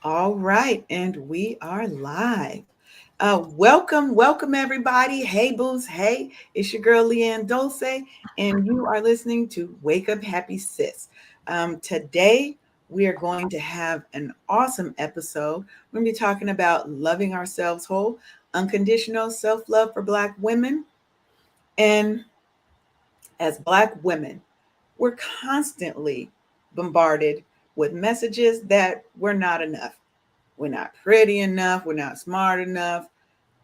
All right, and we are live. Welcome everybody. Hey booze, hey, it's your girl Leanne Dulce, and you are listening to Wake Up Happy Sis. Today we are going to have an awesome episode. We're going to be talking about loving ourselves whole, unconditional self-love for Black women, and as Black women, we're constantly bombarded with messages that we're not enough. We're not pretty enough. We're not smart enough.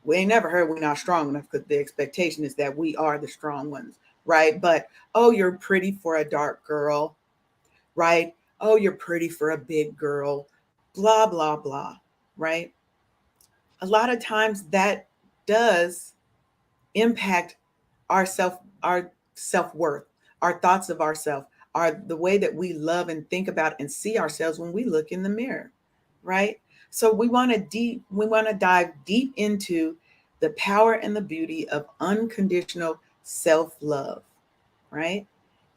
We ain't never heard we're not strong enough because the expectation is that we are the strong ones, right? But oh, you're pretty for a dark girl, right? Oh, you're pretty for a big girl, blah, blah, blah, right? A lot of times that does impact our self, our self-worth, our thoughts of ourselves, our the way that we love and think about and see ourselves when we look in the mirror, right? So we want to dive deep into the power and the beauty of unconditional self-love, right?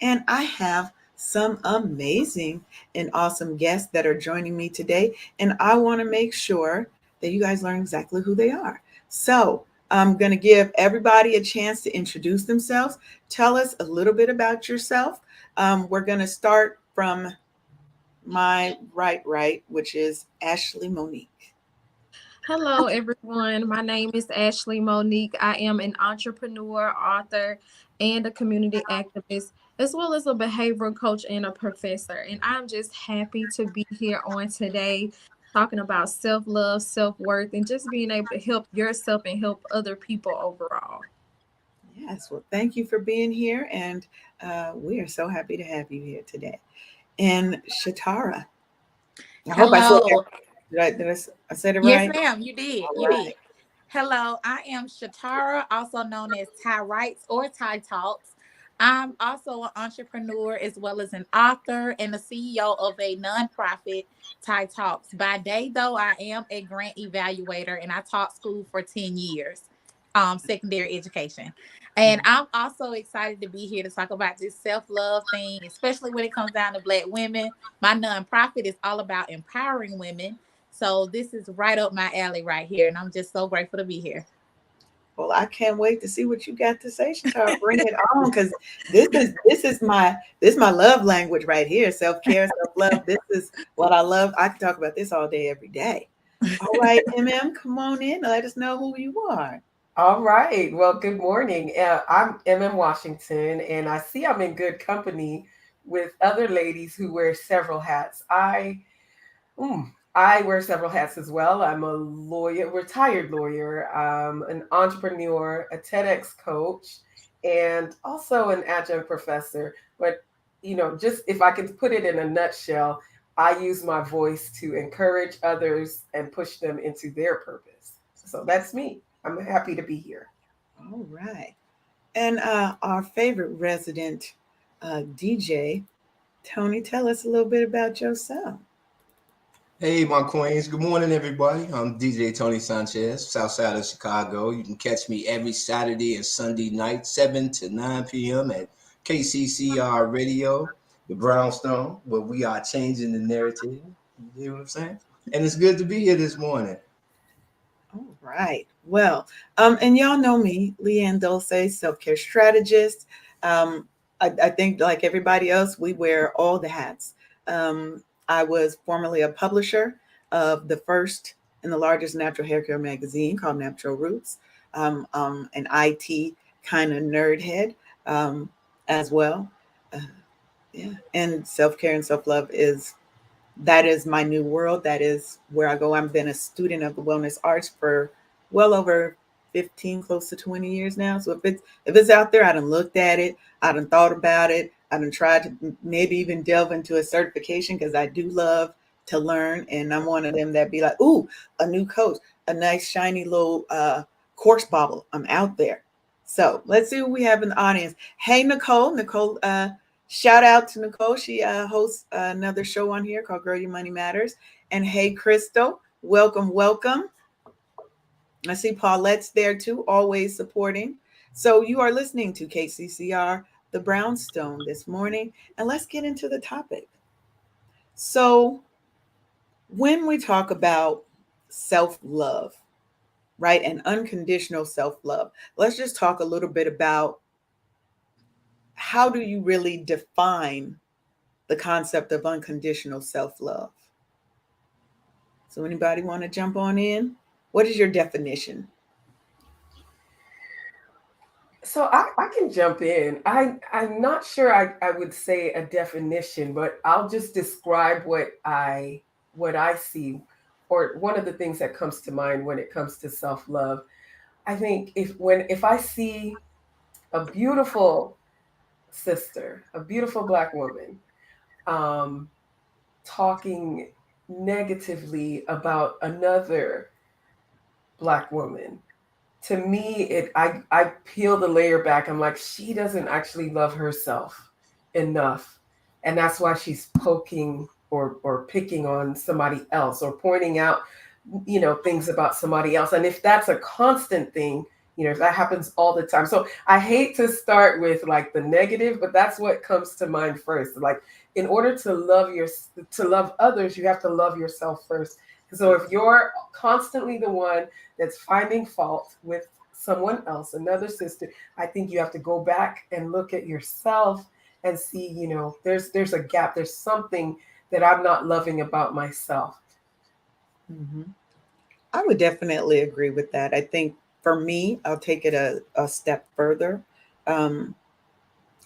And I have some amazing and awesome guests that are joining me today, and I want to make sure that you guys learn exactly who they are. So I'm going to give everybody a chance to introduce themselves. Tell us a little bit about yourself. We're going to start from my right, which is Ashley Monique. Hello, everyone. My name is Ashley Monique. I am an entrepreneur, author, and a community activist, as well as a behavioral coach and a professor. And I'm just happy to be here on today talking about self love, self worth, and just being able to help yourself and help other people overall. Yes, well, thank you for being here, and we are so happy to have you here today. And Shatara, I hope I said that. Hello. I said it Yes, right? ma'am. You did. All You right. did. Hello. I am Shatara, also known as Ty Writes or Ty Talks. I'm also an entrepreneur as well as an author and the CEO of a nonprofit, Ty Talks. By day, though, I am a grant evaluator and I taught school for 10 years, secondary education. And I'm also excited to be here to talk about this self love thing, especially when it comes down to Black women. My nonprofit is all about empowering women, so this is right up my alley right here, and I'm just so grateful to be here. Well, I can't wait to see what you got to say, Shatara. Bring it on, because this is my love language right here. Self care, self love. This is what I love. I can talk about this all day, every day. All right, come on in. Let us know who you are. All right. Well, good morning. I'm Washington, and I see I'm in good company with other ladies who wear several hats. Mm, I wear several hats as well. I'm a lawyer, retired lawyer, an entrepreneur, a TEDx coach, and also an adjunct professor. But, just if I can put it in a nutshell, I use my voice to encourage others and push them into their purpose. So that's me. I'm happy to be here. All right. And our favorite resident DJ, Tony, tell us a little bit about yourself. Hey, my queens. Good morning, everybody. I'm DJ Tony Sanchez, south side of Chicago. You can catch me every Saturday and Sunday night, 7 to 9 p.m. at KCCR Radio, the Brownstone, where we are changing the narrative. You hear what I'm saying? And it's good to be here this morning. All right. Well, and y'all know me, Leanne Dulce, self-care strategist. I think like everybody else, we wear all the hats. I was formerly a publisher of the first and the largest natural hair care magazine called Natural Roots. An IT kind of nerd head as well. Uh, yeah, and self-care and self-love is that is my new world. That is where I go. I've been a student of the wellness arts for well over 15, close to 20 years now. So if it's out there, I done looked at it, I done thought about it, I done tried to maybe even delve into a certification because I do love to learn. And I'm one of them that be like, ooh, a new coach, a nice shiny little course bauble. I'm out there. So let's see what we have in the audience. Hey, Nicole. Nicole, shout out to Nicole. She hosts another show on here called Girl Your Money Matters. And hey, Crystal, welcome. I see Paulette's there too, always supporting. So you are listening to KCCR, the Brownstone this morning. And let's get into the topic. So, when we talk about self love, right, and unconditional self love, let's just talk a little bit about how do you really define the concept of unconditional self love? So, anybody want to jump on in? What is your definition? So I can jump in. I'm not sure I would say a definition, but I'll just describe what I see, or one of the things that comes to mind when it comes to self-love. I think if I see a beautiful sister, a beautiful black woman, um, talking negatively about another black woman, to me I peel the layer back. I'm like, she doesn't actually love herself enough, and that's why she's poking or picking on somebody else, or pointing out things about somebody else. And if that's a constant thing, if that happens all the time. So I hate to start with like the negative, but that's what comes to mind first. Like, in order to love others, you have to love yourself first. So if you're constantly the one that's finding fault with someone else, another sister, I think you have to go back and look at yourself and see, there's a gap, there's something that I'm not loving about myself. Mhm. I would definitely agree with that. I think for me, I'll take it a step further. Um,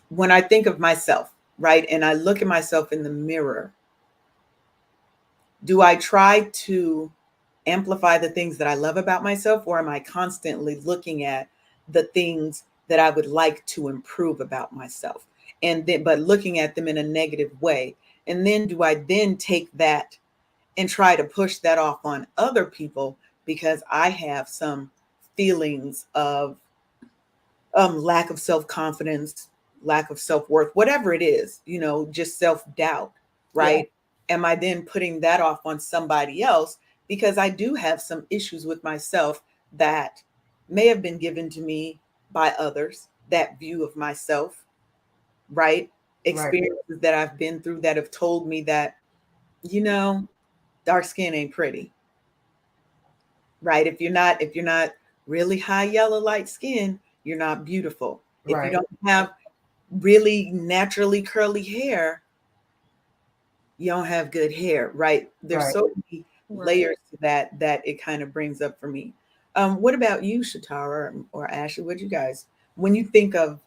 when I think of myself, right, and I look at myself in the mirror, do I try to amplify the things that I love about myself, or am I constantly looking at the things that I would like to improve about myself? And then, but looking at them in a negative way. And then do I then take that and try to push that off on other people because I have some feelings of lack of self confidence, lack of self worth, whatever it is, just self doubt, Yeah. right? Am I then putting that off on somebody else because I do have some issues with myself that may have been given to me by others, that view of myself, right? Right, Experiences that I've been through that have told me that, you know, dark skin ain't pretty, right? If you're not really high yellow light skin, you're not beautiful. If you right, don't have really naturally curly hair, you don't have good hair, right? There's right. so many Right. layers to that it kind of brings up for me. What about you, Shatara or Ashley? What do you guys, when you think of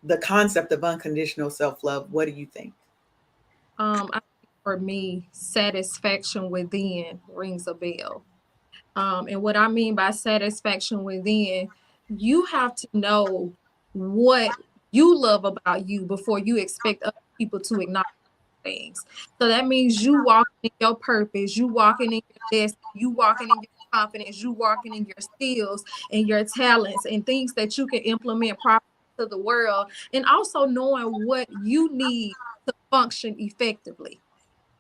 the concept of unconditional self love, what do you think? I think for me, satisfaction within rings a bell. And what I mean by satisfaction within, you have to know what you love about you before you expect other people to acknowledge things. So that means you walking in your purpose, you walking in your destiny, you walking in your confidence, you walking in your skills and your talents and things that you can implement properly to the world, and also knowing what you need to function effectively.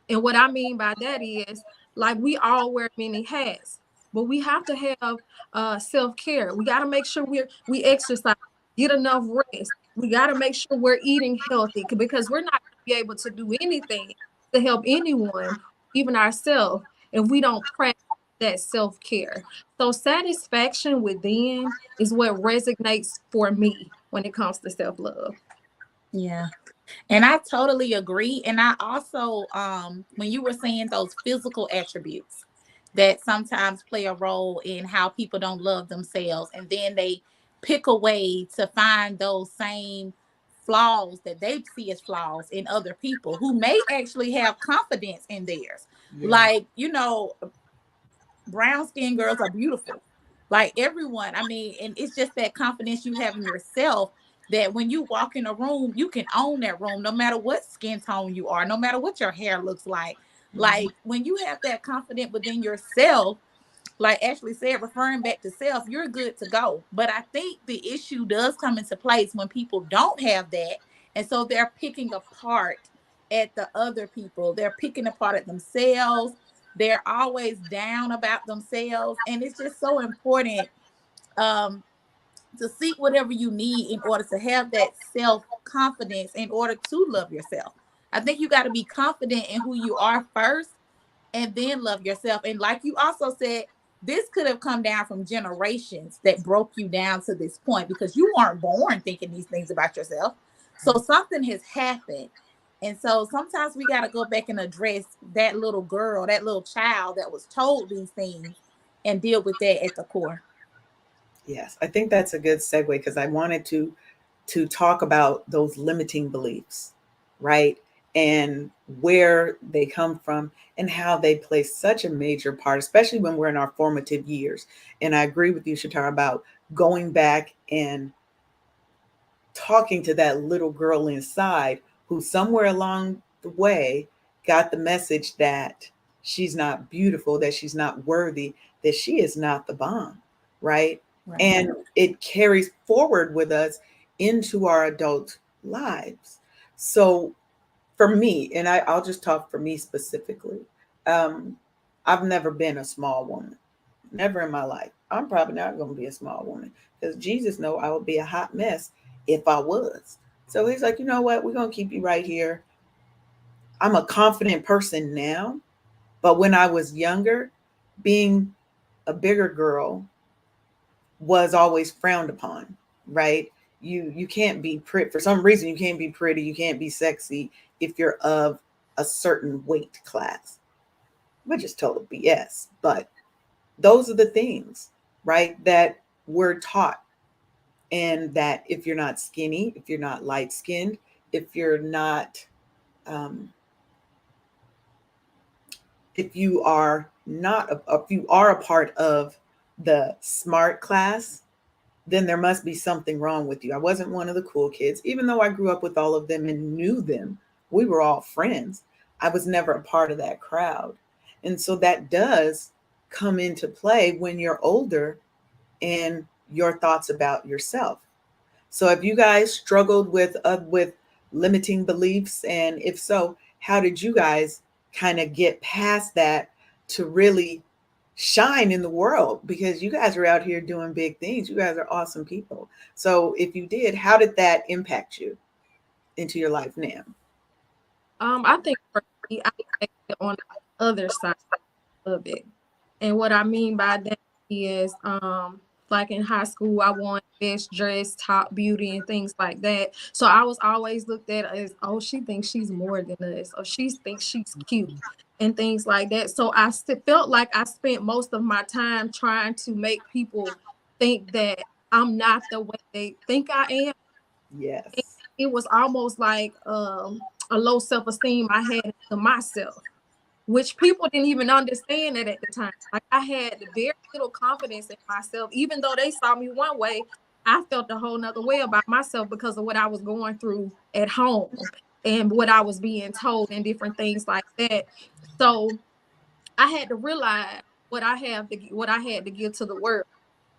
And what I mean by that is, like, we all wear many hats, but we have to have self-care. We got to make sure we exercise, get enough rest. We got to make sure we're eating healthy, because we're not going to be able to do anything to help anyone, even ourselves, if we don't practice that self-care. So satisfaction within is what resonates for me when it comes to self-love. Yeah. And I totally agree. And I also, when you were saying those physical attributes that sometimes play a role in how people don't love themselves, and then they pick a way to find those same flaws that they see as flaws in other people who may actually have confidence in theirs. Yeah, Like, brown skinned girls are beautiful. Like everyone. I mean, and it's just that confidence you have in yourself, that when you walk in a room, you can own that room no matter what skin tone you are, no matter what your hair looks like. Mhm. Like when you have that confidence within yourself, like Ashley said, referring back to self, you're good to go. But I think the issue does come into place when people don't have that. And so they're picking apart at the other people, they're picking apart at themselves. They're always down about themselves. And it's just so important um, to seek whatever you need in order to have that self confidence, in order to love yourself. I think you got to be confident in who you are first, and then love yourself. And like you also said, this could have come down from generations that broke you down to this point, because you weren't born thinking these things about yourself. So something has happened. And so sometimes we got to go back and address that little girl, that little child that was told these things, and deal with that at the core. Yes, I think that's a good segue because I wanted to talk about those limiting beliefs, right? And where they come from and how they play such a major part, especially when we're in our formative years. And I agree with you, Shatar, about going back and talking to that little girl inside who somewhere along the way got the message that she's not beautiful, that she's not worthy, that she is not the bomb, right? Right. And it carries forward with us into our adult lives. So for me, and I'll just talk for me specifically, um, I've never been a small woman, never in my life. I'm probably not going to be a small woman because Jesus know I would be a hot mess if I was. So he's like, you know what? We're going to keep you right here. I'm a confident person now, but when I was younger, being a bigger girl was always frowned upon, right? You can't be pretty for some reason. You can't be pretty. You can't be sexy if you're of a certain weight class, which is total BS. But those are the things, right, that we're taught. And that if you're not skinny, if you're not light skinned, if you're not, um, if you are not, if you are a part of the smart class, then there must be something wrong with you. I wasn't one of the cool kids, even though I grew up with all of them and knew them. We were all friends. I was never a part of that crowd. And so that does come into play when you're older and your thoughts about yourself. So have you guys struggled with limiting beliefs, and if so, how did you guys kind of get past that to really shine in the world, because you guys are out here doing big things. You guys are awesome people. So if you did, how did that impact you into your life now? I think for me, I take it on the other side of it. And what I mean by that is, like in high school, I won best dress, top beauty, and things like that. So I was always looked at as, oh, she thinks she's more than us, or she thinks she's cute, and things like that. So I felt like I spent most of my time trying to make people think that I'm not the way they think I am. And Yes. it was almost like a low self-esteem I had to myself, which people didn't even understand it at the time. Like I had very little confidence in myself, even though they saw me one way. I felt a whole nother way about myself because of what I was going through at home and what I was being told and different things like that. So I had to realize what I had to give to the world.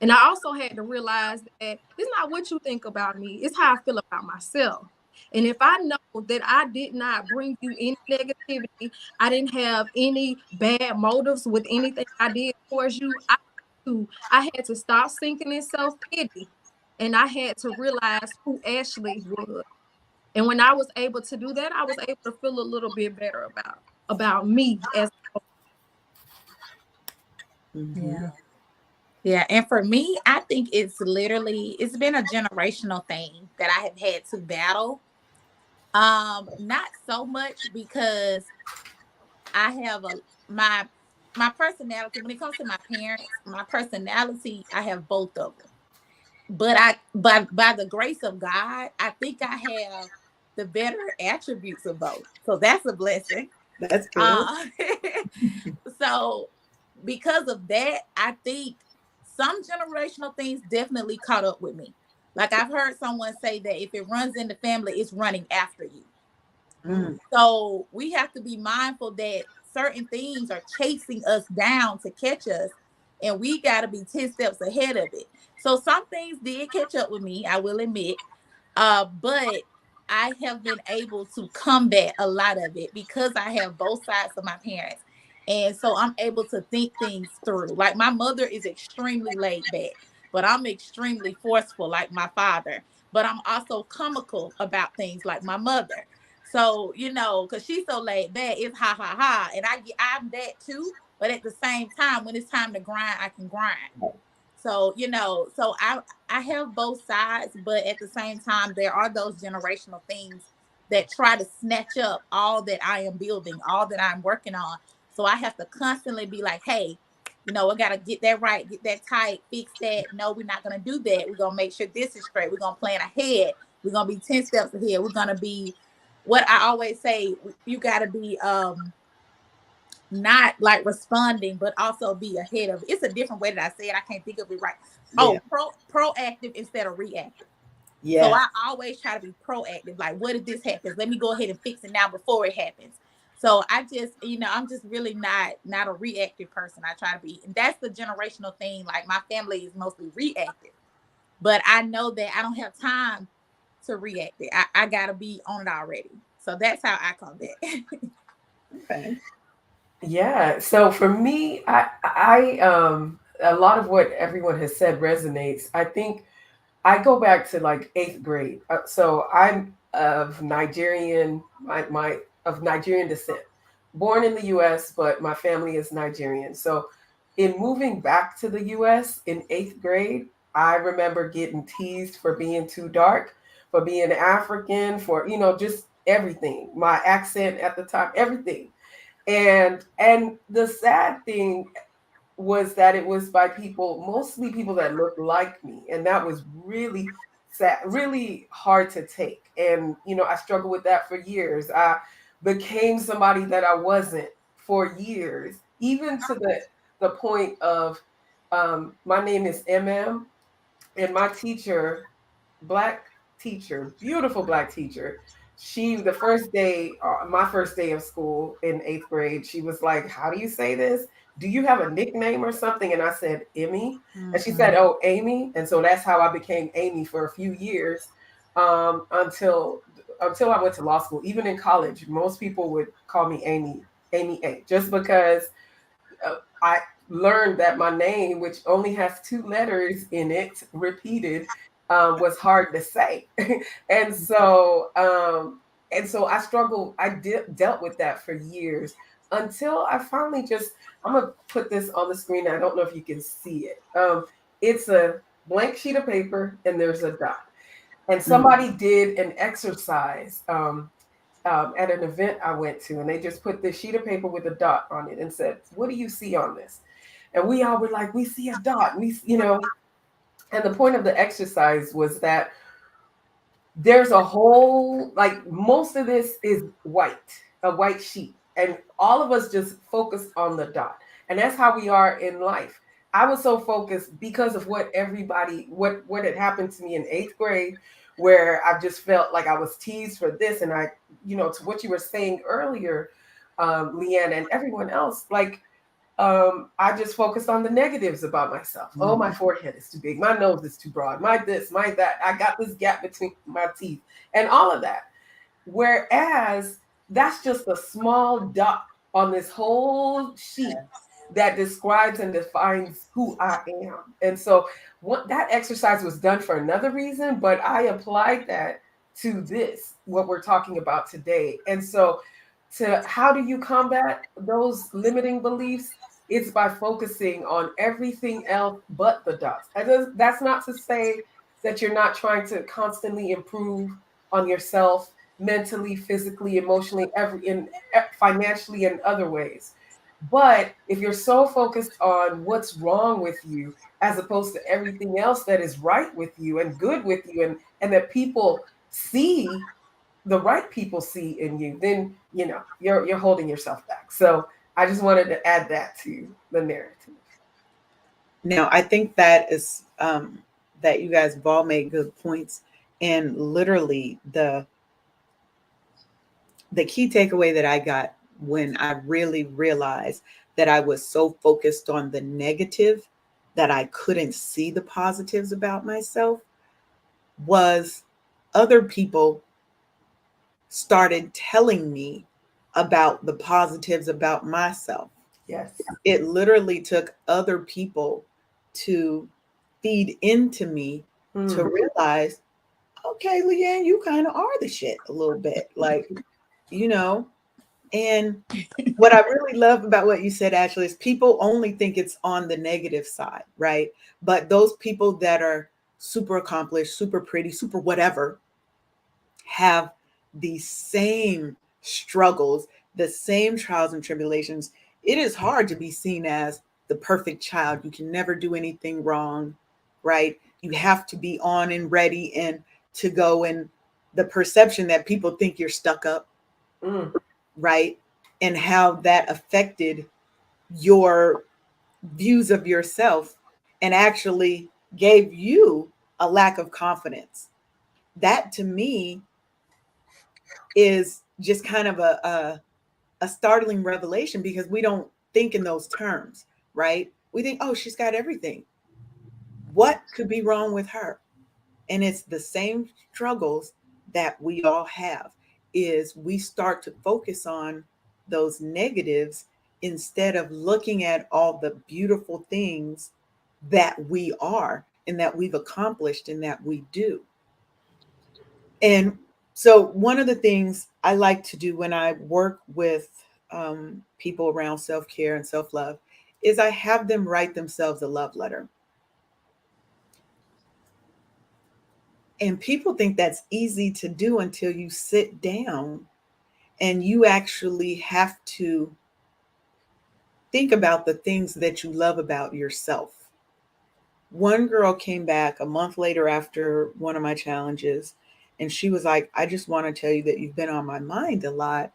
And I also had to realize that it's not what you think about me, it's how I feel about myself. And if I know that I did not bring you any negativity, I didn't have any bad motives with anything I did towards you, I had to stop sinking in self-pity, and I had to realize who Ashley was. And when I was able to do that, I was able to feel a little bit better about me as. Mm-hmm. Yeah. Yeah. And for me, I think it's been a generational thing that I have had to battle. Not so much because I have my my personality, when it comes to my parents, my personality, I have both of them. But by the grace of God, I think I have the better attributes of both. So that's a blessing. That's good. Uh so because of that, I think some generational things definitely caught up with me. Like I've heard someone say that if it runs in the family, it's running after you. Mm. So we have to be mindful that certain things are chasing us down to catch us, and we got to be 10 steps ahead of it. So some things did catch up with me, I will admit. But I have been able to combat a lot of it because I have both sides of my parents. And so I'm able to think things through. Like my mother is extremely laid back, but I'm extremely forceful like my father. But I'm also comical about things like my mother. So, because she's so laid back, it's ha ha ha. And I'm that too. But at the same time, when it's time to grind, I can grind. So, so I have both sides, but at the same time, there are those generational things that try to snatch up all that I am building, all that I'm working on. So I have to constantly be like, hey, I gotta get that right, get that tight, fix that. No, we're not gonna do that. We're gonna make sure this is straight. We're gonna plan ahead. We're gonna be 10 steps ahead. We're gonna be what I always say, you gotta be not like responding, but also be ahead of it. It's a different way that I say it. I can't think of it right. Yeah. Oh, proactive instead of reactive. So Yeah. I always try to be proactive. Like, what if this happens? Let me go ahead and fix it now before it happens. So I just, I'm just really not a reactive person. I try to be, and that's the generational thing. Like my family is mostly reactive, but I know that I don't have time to react it. I gotta be on it already. So that's how I come back. Okay. Yeah. So for me, I a lot of what everyone has said resonates. I think I go back to like eighth grade. So I'm of Nigerian, my of Nigerian descent, born in the U.S., but my family is Nigerian. So in moving back to the U.S. in eighth grade, I remember getting teased for being too dark, for being African, for just everything. My accent at the time, everything. And the sad thing was that it was by people, mostly people that looked like me, and that was really sad, really hard to take. And I struggled with that for years. I became somebody that I wasn't for years, even to the point of my name is MM, and my teacher, black teacher, beautiful black teacher. She, the first day, my first day of school in eighth grade, she was like, "How do you say this? Do you have a nickname or something?" And I said, "Emmy." And she said, Mhm. "Oh, Amy." And so that's how I became Amy for a few years, until I went to law school. Even in college, most people would call me Amy, Amy A, just because I learned that my name, which only has two letters in it, repeated, was hard to say, and so I struggled. Dealt with that for years until I finally just. I'm gonna put this on the screen. I don't know if you can see it. It's a blank sheet of paper, and there's a dot. And Mm. somebody did an exercise at an event I went to, and they just put this sheet of paper with a dot on it and said, "What do you see on this?" And we all were like, "We see a dot." And the point of the exercise was that there's a whole, like, most of this is white, a white sheet, and all of us just focused on the dot. And that's how we are in life. I was so focused because of what had happened to me in eighth grade, where I just felt like I was teased for this. And to what you were saying earlier, Leanne, and everyone else, like, I just focused on the negatives about myself. Oh, my Mhm. forehead is too big. My nose is too broad. My this, my that. I got this gap between my teeth, and all of that. Whereas that's just a small dot on this whole sheet that describes and defines who I am. And so that exercise was done for another reason, but I applied that to this, what we're talking about today. And so, to how do you combat those limiting beliefs? It's by focusing on everything else but the dots. That's not to say that you're not trying to constantly improve on yourself mentally, physically, emotionally, financially, and other ways. But if you're so focused on what's wrong with you, as opposed to everything else that is right with you and good with you, and that people see, the right people see in you, then you're holding yourself back. So I just wanted to add that to the narrative. Now, I think that is that you guys have all made good points, and literally the key takeaway that I got when I really realized that I was so focused on the negative that I couldn't see the positives about myself was other people started telling me about the positives about myself. Yes. It literally took other people to feed into me to Mm. realize, okay, Leanne, you kind of are the shit a little bit. Like, you know. And what I really love about what you said, Ashley, is people only think it's on the negative side, right? But those people that are super accomplished, super pretty, super whatever, have the same struggles, the same trials and tribulations. It is hard to be seen as the perfect child. You can never do anything wrong, right? You have to be on and ready and to go. And the perception that people think you're stuck up, Mm. right? And how that affected your views of yourself and actually gave you a lack of confidence. That to me is just kind of a startling revelation because we don't think in those terms, right? We think, oh, she's got everything. What could be wrong with her? And it's the same struggles that we all have is we start to focus on those negatives instead of looking at all the beautiful things that we are and that we've accomplished and that we do. And so, one of the things I like to do when I work with people around self care and self love is I have them write themselves a love letter. And people think that's easy to do until you sit down and you actually have to think about the things that you love about yourself. One girl came back a month later after one of my challenges, and she was like, I just want to tell you that you've been on my mind a lot.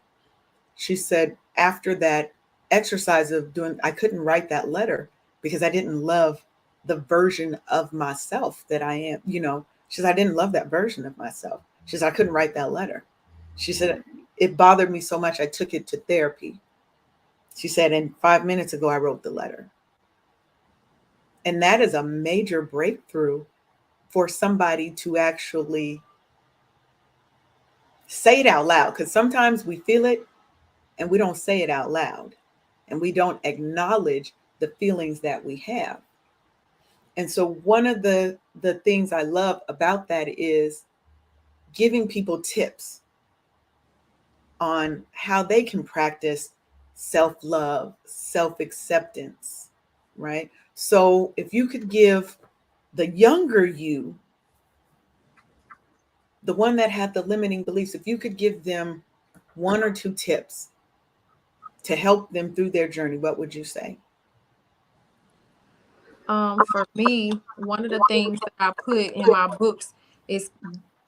She said, after that exercise of doing, I couldn't write that letter because I didn't love the version of myself that I am. She said, I didn't love that version of myself. She said, I couldn't write that letter. She said, it bothered me so much, I took it to therapy. She said, and 5 minutes ago, I wrote the letter. And that is a major breakthrough for somebody to actually say it out loud. Because sometimes we feel it and we don't say it out loud and we don't acknowledge the feelings that we have. And so one of the things I love about that is giving people tips on how they can practice self-love, self-acceptance, right? So if you could give the younger you, the one that had the limiting beliefs, if you could give them one or two tips to help them through their journey, what would you say? For me, one of the things that I put in my books is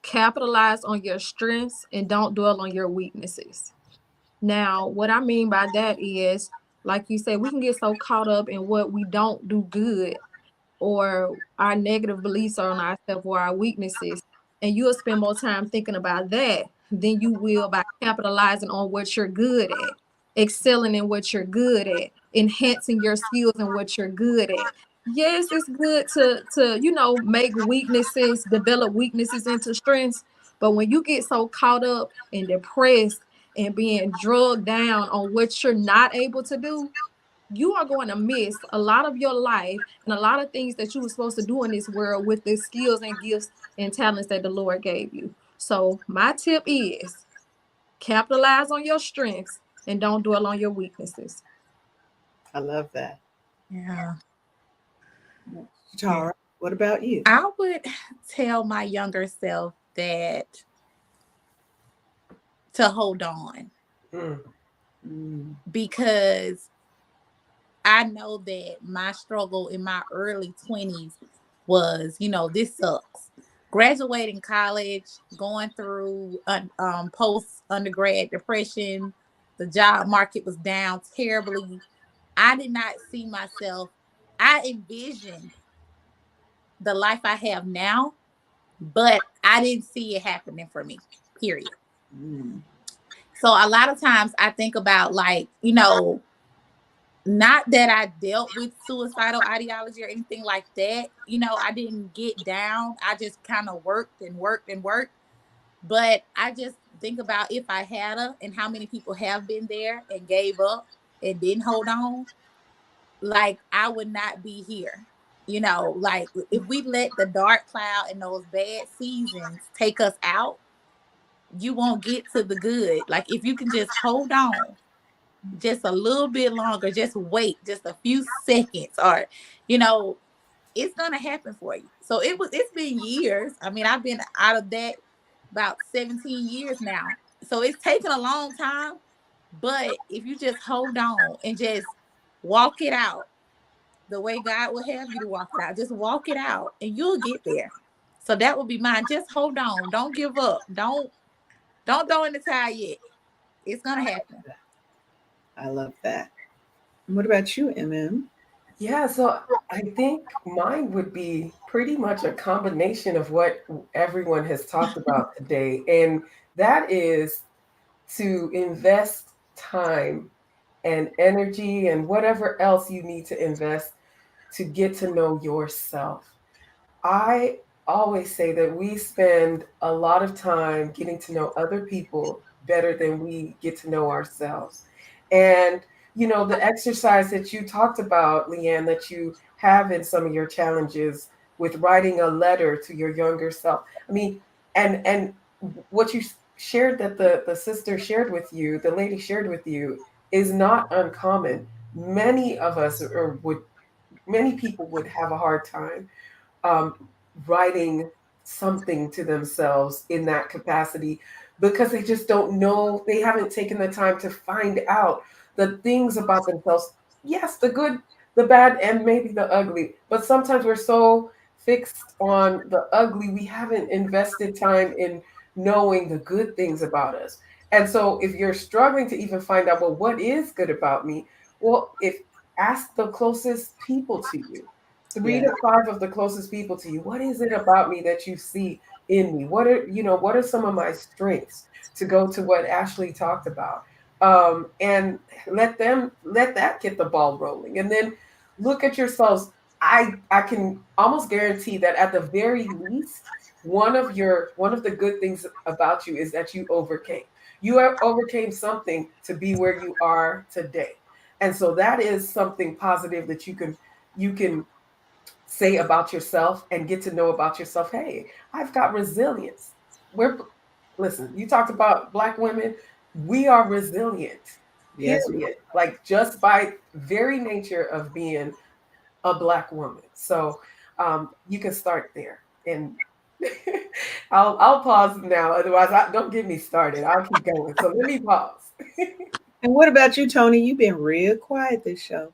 capitalize on your strengths and don't dwell on your weaknesses. Now, what I mean by that is, like you said, we can get so caught up in what we don't do good or our negative beliefs on ourselves or our weaknesses. And you'll spend more time thinking about that than you will by capitalizing on what you're good at, excelling in what you're good at, enhancing your skills in what you're good at. Yes, it's good to make weaknesses, develop weaknesses into strengths. But when you get so caught up and depressed and being drugged down on what you're not able to do, you are going to miss a lot of your life and a lot of things that you were supposed to do in this world with the skills and gifts and talents that the Lord gave you. So my tip is capitalize on your strengths and don't dwell on your weaknesses. I love that. Yeah. Yeah. Tara, what about you? I would tell my younger self that to hold on Mm. Mm, because I know that my struggle in my early 20s was, this sucks. Graduating college, going through post undergrad depression, the job market was down terribly. I did not see myself. I envisioned the life I have now, but I didn't see it happening for me, period. mm, So a lot of times I think about, like, not that I dealt with suicidal ideology or anything like that. I didn't get down. I just kind of worked and worked and worked. But I just think about if I had a, and how many people have been there and gave up and didn't hold on, like I would not be here. Like if we let the dark cloud and those bad seasons take us out, you won't get to the good. Like if you can just hold on just a little bit longer, just wait just a few seconds, or you know, it's gonna happen for you. So it's been years. I mean, I've been out of that about 17 years now. So it's taken a long time. But if you just hold on and just walk it out the way God will have you to walk it out, just walk it out and you'll get there. So that would be mine. Just hold on. Don't give up. Don't throw in the towel yet. It's gonna happen. I love that. What about you, MM? Yeah, so I think mine would be pretty much a combination of what everyone has talked about today. And that is to invest time and energy and whatever else you need to invest to get to know yourself. I always say that we spend a lot of time getting to know other people better than we get to know ourselves. And, you know, the exercise that you talked about, Leanne, that you have in some of your challenges with writing a letter to your younger self. I mean, and what you shared that the sister shared with you, the lady shared with you, is not uncommon. Many of us, or would many people would have a hard time um, writing something to themselves in that capacity because they just don't know, they haven't taken the time to find out the things about themselves. Yes, the good, the bad, and maybe the ugly. But sometimes we're so fixed on the ugly, we haven't invested time in knowing the good things about us. And so if you're struggling to even find out, well, what is good about me? Well, if ask the closest people to you, three Yeah. to five of the closest people to you. What is it about me that you see in me? What are, you know, what are some of my strengths, to go to what Ashley talked about? And let that get the ball rolling. And then look at yourselves. I can almost guarantee that at the very least, one of the good things about you is that you overcame. Overcame something to be where you are today. And so that is something positive that you can say about yourself and get to know about yourself. Hey, I've got resilience. We're Listen, you talked about Black women. We are resilient, Yes. period. Like just by very nature of being a Black woman. So you can start there. And I'll pause now. Otherwise, don't get me started. I'll keep going. So let me pause. And what about you, Tony? You've been real quiet this show.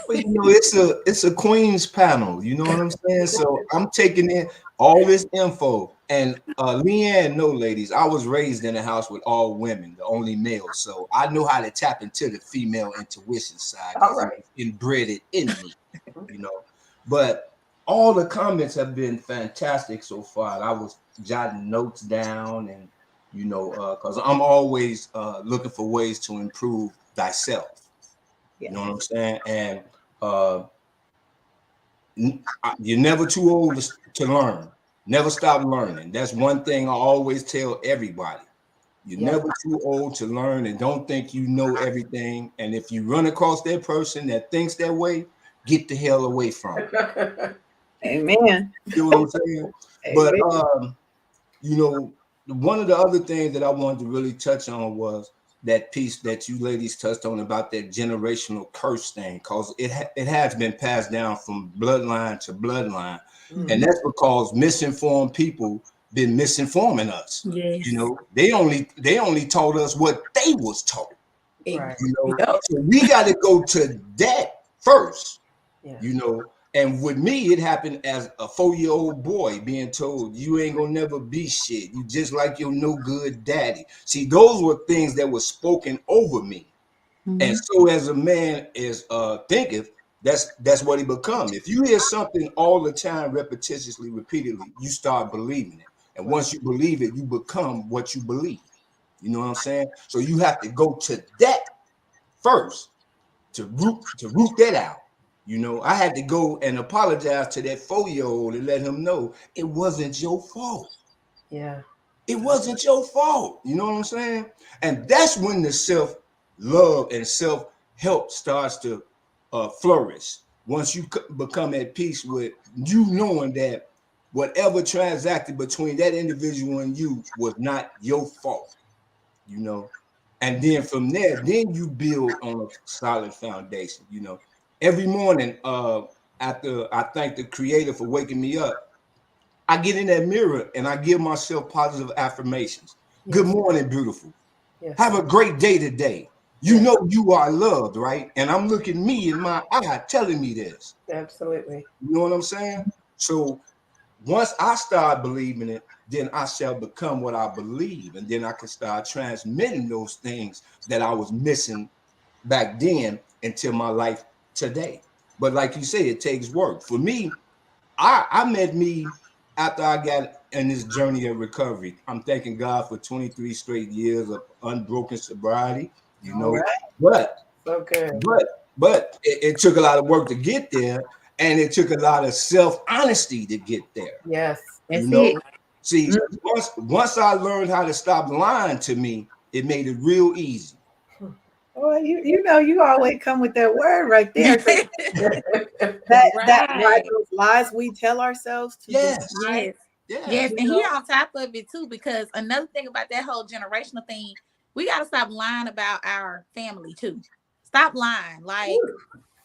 Well, it's a Queen's panel. You know what I'm saying? So I'm taking in all this info. And Leanne, no, ladies, I was raised in a house with all women, the only male. So I know how to tap into the female intuition side All because it right. was inbred in me. You know, but all the comments have been fantastic so far. I was jotting notes down, and because I'm always looking for ways to improve thyself. Yeah. You know what I'm saying? And uh, you're never too old to learn. Never stop learning. That's one thing I always tell everybody. You're Yes. never too old to learn, and don't think you know everything. And if you run across that person that thinks that way, get the hell away from them. Amen. You know what I'm saying? But Amen. you know, one of the other things that I wanted to really touch on was that piece that you ladies touched on about that generational curse thing, because it has been passed down from bloodline to bloodline, and Mhm. that's because misinformed people been misinforming us. You Yes. know, they only taught us what they was taught. Right. You know, Yep. so we got to go to that first. Yes. You know, and with me, it happened as a 4-year-old boy being told, you ain't gonna never be shit. You just like your no good daddy. See, those were things that were spoken over me. And Mhm. so as a man is thinketh, that's what he become. If you hear something all the time, repetitiously, repeatedly, you start believing it. And Right. once you believe it, you become what you believe. You know what I'm saying? So you have to go to that first to root that out. You know, I had to go and apologize to that 4-year-old and let him know it wasn't your fault. Yeah. It wasn't your fault. You know what I'm saying? And that's when the self love and self help starts to flourish. Once you become at peace with you knowing that whatever transacted between that individual and you was not your fault, you know. And then from there, then you build on a solid foundation, you know. Every morning, after I thank the creator for waking me up, I get in that mirror and I give myself positive affirmations. Good Yes. morning, beautiful. Yes. Have a great day today. You Yes. know you are loved, right? And I'm looking me in my eye telling me this. Absolutely. You know what I'm saying? So once I start believing it, then I shall become what I believe. And then I can start transmitting those things that I was missing back then into my life today. But like you say, it takes work. For me, I met me after I got in this journey of recovery. I'm thanking God for 23 straight years of unbroken sobriety, you All know. right. But So good. but it took a lot of work to get there, and it took a lot of self-honesty to get there. Yes. You That's know, it. see, Mm. once I learned how to stop lying to me, it made it real easy. Well, you know, you always come with that word right there. 'Cause that right, Right. those lies we tell ourselves to Yes, decide, Yes. yes, Yes. you And know, here on top of it too, because another thing about that whole generational thing, we gotta stop lying about our family too. Stop lying. Like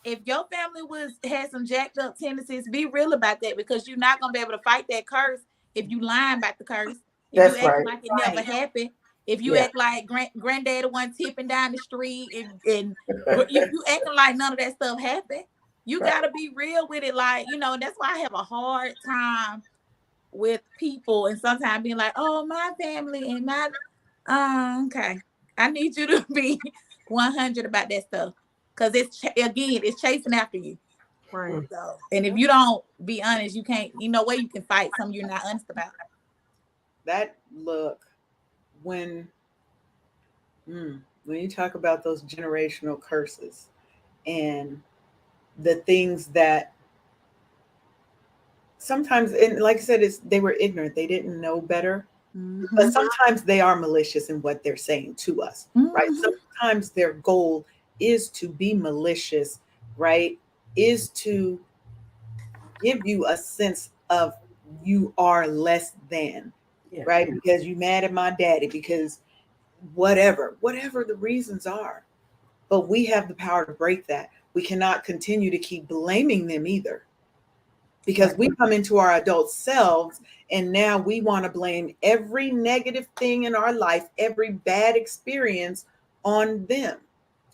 if your family was had some jacked up tendencies, be real about that because you're not gonna be able to fight that curse if you lying about the curse. If you That's acting right. like it never right. happened, if you Yeah. act like granddaddy one tipping down the street, and if you acting like none of that stuff happened, you Right. gotta be real with it. Like that's why I have a hard time with people, and sometimes being like, "Oh, my family and my okay." I need you to be 100 about that stuff because again, it's chasing after you. Right. Mm. So, and if you don't be honest, you can't. No way you can fight something you're not honest about. That look when when you talk about those generational curses and the things that sometimes, and like I said, it's they were ignorant, they didn't know better, but Mm-hmm. sometimes they are malicious in what they're saying to us, right? Mm-hmm. Sometimes their goal is to be malicious, right? Is to give you a sense of you are less than, Yeah. right? Because you mad at my daddy, because whatever the reasons are. But we have the power to break that. We cannot continue to keep blaming them either, because Right. we come into our adult selves and now we want to blame every negative thing in our life, every bad experience on them.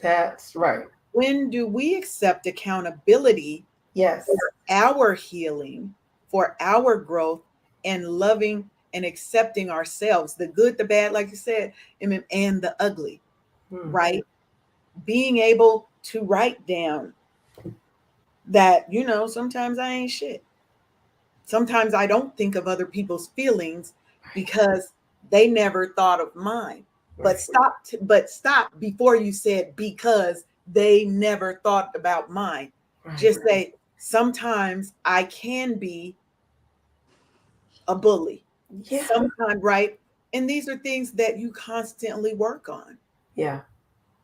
That's right. When do we accept accountability Yes. for our healing, for our growth, and loving and accepting ourselves, the good, the bad, like you said, and the ugly, Mm. right? Being able to write down that, sometimes I ain't shit. Sometimes I don't think of other people's feelings because they never thought of mine. Right. But stop before you said because they never thought about mine. Right. Just say sometimes I can be a bully. Yeah. Sometimes, right? And these are things that you constantly work on. Yeah.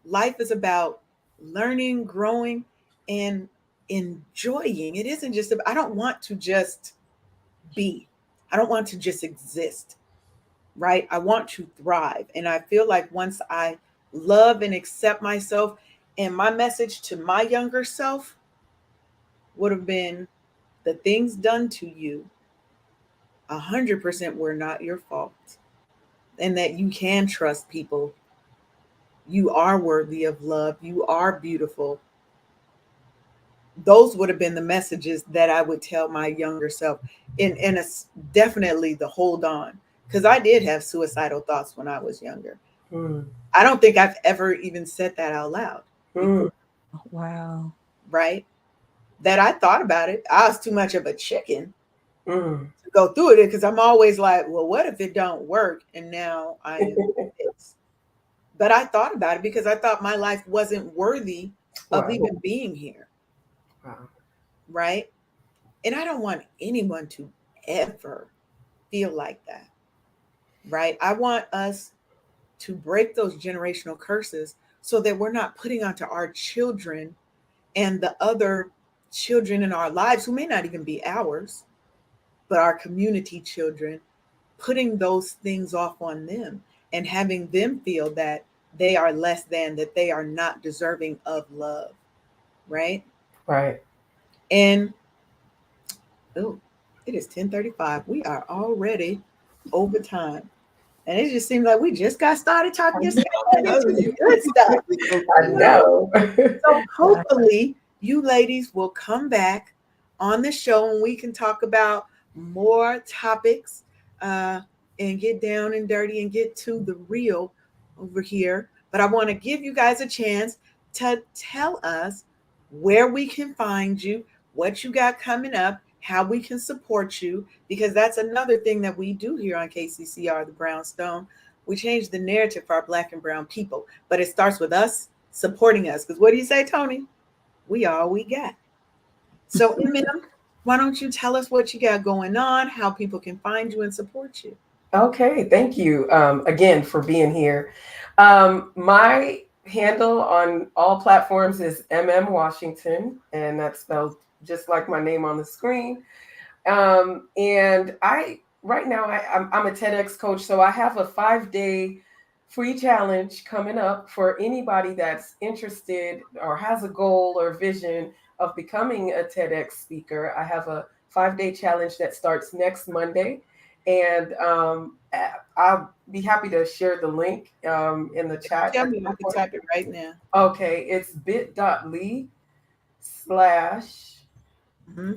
Life is about learning, growing, and enjoying. It isn't just about, I don't want to just be. I don't want to just exist, right? I want to thrive. And I feel like once I love and accept myself, and my message to my younger self would have been the things done to you 100% were not your fault. And that you can trust people. You are worthy of love. You are beautiful. Those would have been the messages that I would tell my younger self. And it's definitely the hold on. Because I did have suicidal thoughts when I was younger. Mm. I don't think I've ever even said that out loud before, Mm. Wow. right? That I thought about it. I was too much of a chicken Mm. to go through it because I'm always like, well, what if it don't work? And now I am this. But I thought about it because I thought my life wasn't worthy of Wow. even being here, Wow. right? And I don't want anyone to ever feel like that, right? I want us to break those generational curses so that we're not putting onto our children and the other children in our lives who may not even be ours, but our community children, putting those things off on them and having them feel that they are less than, that they are not deserving of love, right? Right. And oh, it is 10:35. We are already over time. And it just seems like we just got started talking, just got into the good stuff. I know. So hopefully you ladies will come back on the show and we can talk about more topics, uh, and get down and dirty and get to the real over here. But I want to give you guys a chance to tell us where we can find you, what you got coming up, how we can support you, because that's another thing that we do here on KCCR, the Brownstone. We change the narrative for our Black and Brown people, but it starts with us supporting us. Because what do you say, Tony? We all we got. So, Eminem, why don't you tell us what you got going on, how people can find you and support you? Okay, thank you again for being here. My handle on all platforms is Washington, and that's spelled just like my name on the screen. And I right now I'm a TEDx coach, so I have a 5 day free challenge coming up for anybody that's interested or has a goal or vision of becoming a TEDx speaker. I have a 5 day challenge that starts next Monday, and I'll be happy to share the link in the chat Tell at me, I some can point. type it right now. Okay, it's bit.ly/. Mm-hmm.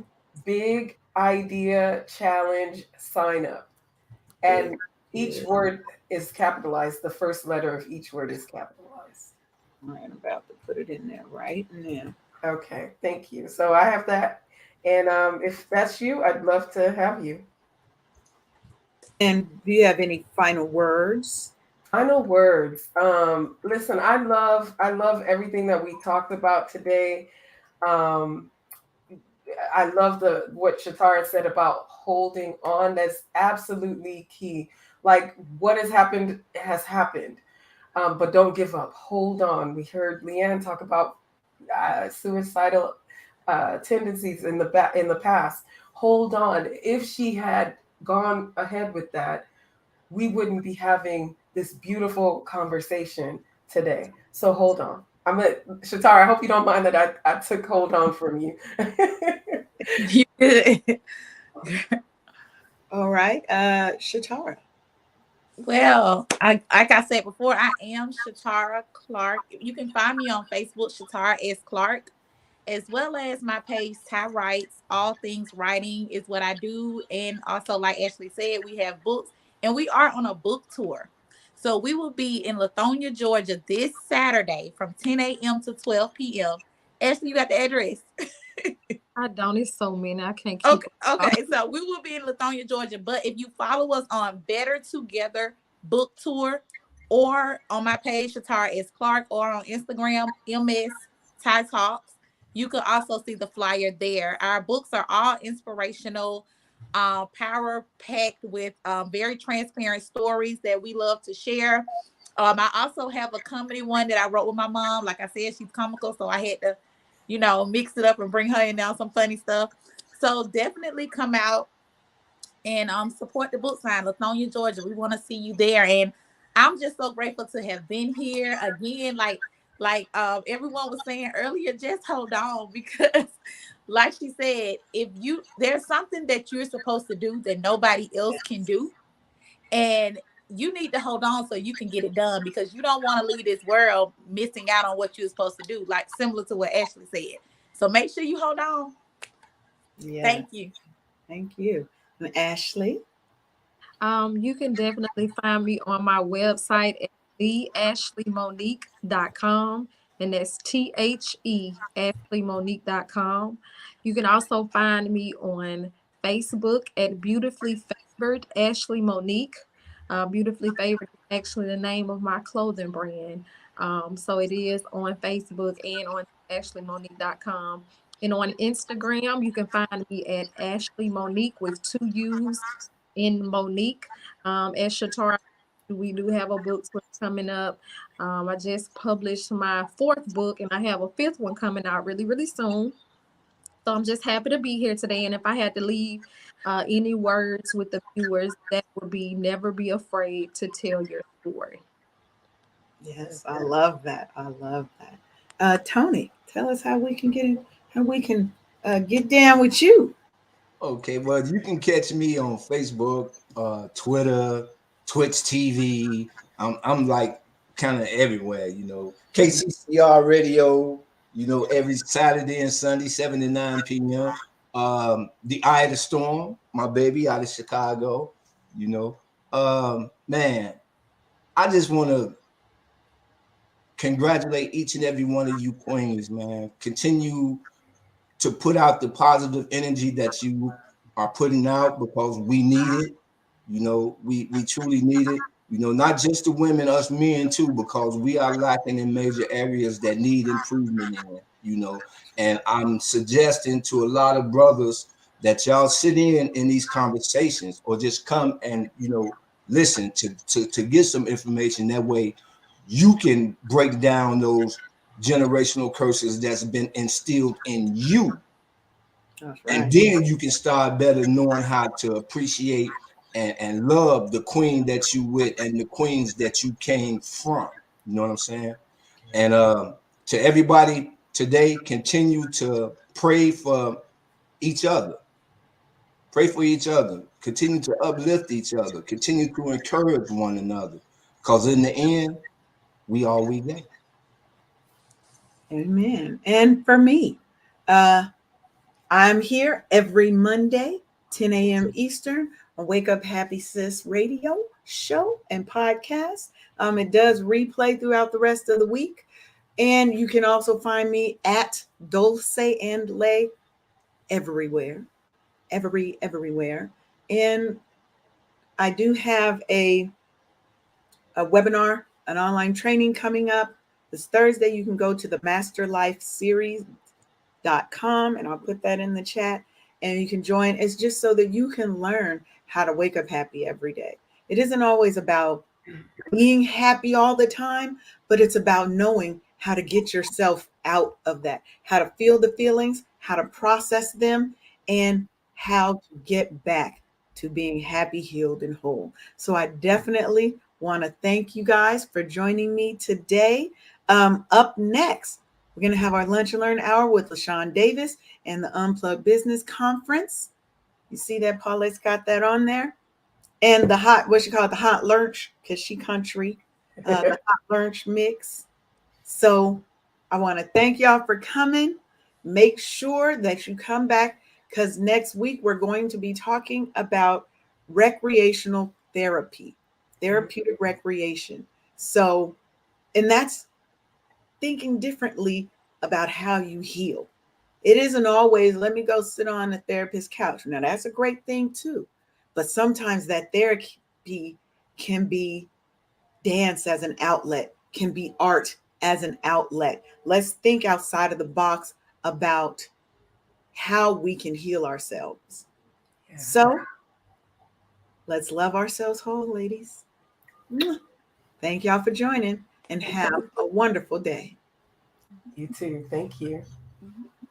Big Idea Challenge sign up. Big, And each yeah. word is capitalized. The first letter of each word is capitalized. I'm about to put it in there right now. Okay, thank you. So I have that. And if that's you, I'd love to have you. And do you have any final words? Final words. Listen, I love everything that we talked about today. Um, I love the what Shatara said about holding on. That's absolutely key. Like what has happened, but don't give up. Hold on. We heard Leanne talk about suicidal tendencies in the past. Hold on. If she had gone ahead with that, we wouldn't be having this beautiful conversation today. So hold on. Shatara, I hope you don't mind that I took hold on from you. You good. All right, Shatara. Well, like I said before, I am Shatara Clark. You can find me on Facebook, Shatara S. Clark, as well as my page, Ty Writes. All things writing is what I do. And also, like Ashley said, we have books and we are on a book tour. So we will be in Lithonia, Georgia this Saturday from 10 a.m. to 12 p.m. Ashley, you got the address? I don't. It's so many. I can't keep Okay, up. okay. So we will be in Lithonia, Georgia. But if you follow us on Better Together Book Tour or on my page, Shatara S. Clark, or on Instagram, MS Ty Talks, you can also see the flyer there. Our books are all inspirational, power packed with very transparent stories that we love to share. I also have a comedy one that I wrote with my mom. Like I said, she's comical, so I had to, mix it up and bring her in now some funny stuff. So definitely come out and support the book sign, Lithonia, Georgia. We want to see you there. And I'm just so grateful to have been here again. Like everyone was saying earlier, just hold on because like she said, if there's something that you're supposed to do that nobody else can do, and you need to hold on so you can get it done because you don't want to leave this world missing out on what you're supposed to do, like similar to what Ashley said. So make sure you hold on. Yeah, Thank you. thank you. And Ashley. You can definitely find me on my website at theashleymonique.com, and that's TheAshleyMonique.com. You can also find me on Facebook at Beautifully Favored Ashley Monique. Beautifully Favored is actually the name of my clothing brand. So it is on Facebook and on AshleyMonique.com. And on Instagram, you can find me at Ashley Monique with two U's in Monique. As Shatara, we do have a book tour coming up. I just published my fourth book, and I have a fifth one coming out really, really soon. So I'm just happy to be here today. And if I had to leave any words with the viewers, that would be never be afraid to tell your story. Yes, I love that. I love that. Tony, tell us how we can get down with you. Okay, well, you can catch me on Facebook, Twitter, Twitch TV. I'm like kind of everywhere, KCCR Radio, every Saturday and Sunday, 7 to 9 p.m. The Eye of the Storm, my baby out of Chicago, you know. Man, I just want to congratulate each and every one of you queens, man. Continue to put out the positive energy that you are putting out because we need it. We truly need it. Not just the women, us men too, because we are lacking in major areas that need improvement in. And I'm suggesting to a lot of brothers that y'all sit in these conversations or just come and listen to get some information. That way you can break down those generational curses that's been instilled in you, That's and right. then you can start better knowing how to appreciate and love the queen that you with and the queens that you came from. You know what I'm saying? And to everybody today, continue to pray for each other. Pray for each other. Continue to uplift each other. Continue to encourage one another. Because in the end, we all we got. Amen. And for me, uh, I'm here every Monday, 10 a.m. Eastern on Wake Up Happy Sis radio show and podcast. It does replay throughout the rest of the week. And you can also find me at Dulce and Lay everywhere, everywhere. And I do have a webinar, an online training coming up this Thursday. You can go to the masterlifeseries.com and I'll put that in the chat and you can join. It's just so that you can learn how to wake up happy every day. It isn't always about being happy all the time, but it's about knowing how to get yourself out of that, how to feel the feelings, how to process them, and how to get back to being happy, healed, and whole. So I definitely want to thank you guys for joining me today. Up next, we're going to have our Lunch and Learn Hour with LaShawn Davis and the Unplugged Business Conference. You see that Paulette's got that on there? And the hot, what she call it, the hot lunch, because she country, the hot lunch mix. So I want to thank y'all for coming. Make sure that you come back because next week we're going to be talking about recreational therapy, therapeutic recreation. So, and that's thinking differently about how you heal. It isn't always, let me go sit on a therapist's couch. Now, that's a great thing too. But sometimes that therapy can be dance as an outlet, can be art as an outlet. Let's think outside of the box about how we can heal ourselves. Yeah. So let's love ourselves whole, ladies. Thank y'all for joining and have a wonderful day. You too. Thank you.